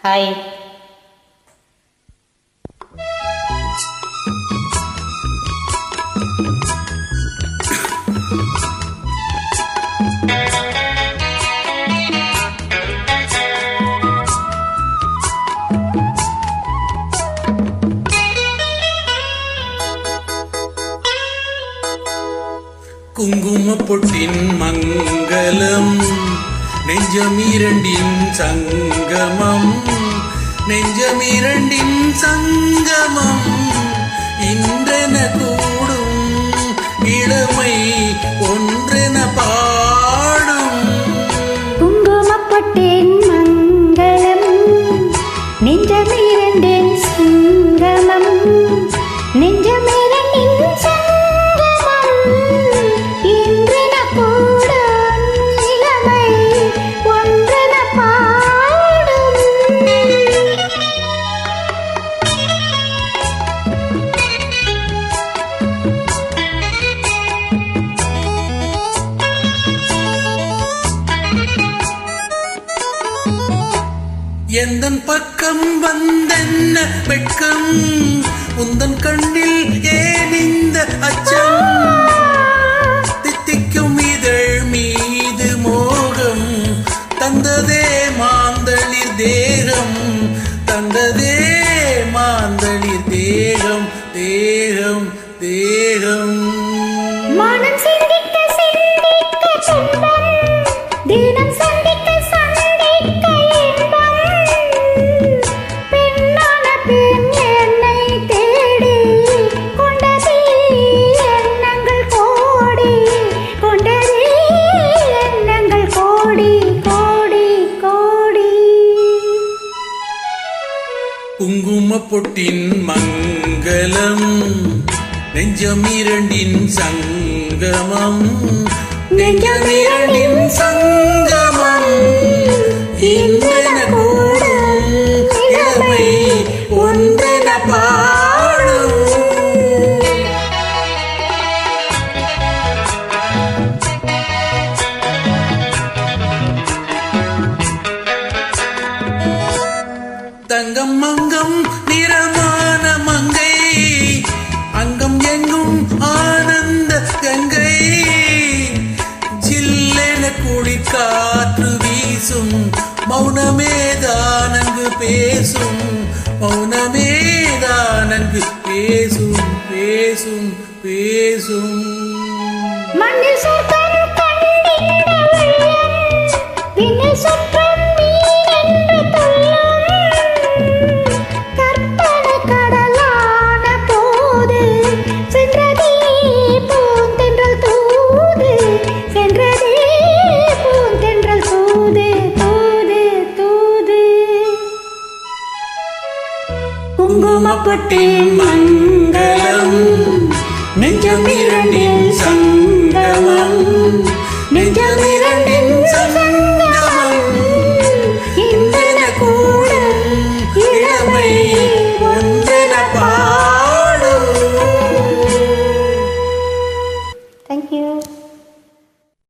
Hi. குங்கும பொட்டின் மங்களம் நெஞ்சமிரண்டின் சங்கமம், நெஞ்சமிரண்டின் சங்கமம் இன்றென கூடும் இளமை ஒன்றென பாடும். குங்கும பொட்டின் மங்களம் நெஞ்சமிரண்டின் சங்கமம், நெஞ்சமிரண்டின் சங்கமம் இன்றென கூடும் இளமை ஒன்றென பாடும். எந்தன் பக்கம் வந்தென்ன வெட்கம், உந்தன் கண்ணில் ஏன் இந்த அச்சம், தித்திக்கும் இதழ் மீது மோகம் தந்ததே மாந்தளிர் தேகம், தந்ததே மாந்தளிர் தேகம் தேகம் தேகம். மனம் சிந்திக்க சிந்திக்க துன்பம், தினம் சந்திக்க சந்திக்க இன்பம், பெண்ணான பெண் என்னை தேடி கொண்டதே எண்ணங்கள் கோடி, கொண்டதே எண்ணங்கள் கோடி கோடி கோடி. குங்கும பொட்டின் மங்களம் நெஞ்சமிரண்டின் சங்கமம், நெஞ்சமிரண்டின் சங்கமம் இன்றென கூடும் இளமை ஒன்றென பாடும். தங்கம் மங்கம் நிறமான மங்கை, அங்கம் எங்கும் ஆனந்த கங்கை, ஜில்லென குளிர் காற்று வீசும், மௌனமேதானங்கு பேசும், மௌனமேதானங்கு பேசும் பேசும் பேசும். மண்ணில் சொர்க்கம் கண்டிட உள்ளம், விண்ணில் சுற்றும் மீன் என்று துள்ளும், கற்பனை கடலான போது சென்றதே பூந்தென்றல் தூது, சென்றதே பூந்தென்றல் தூது தூது தூது. குங்குமப்பட்டின் மங்களம் நெஞ்சமிரண்டின் சங்கமம், நெஞ்சமிர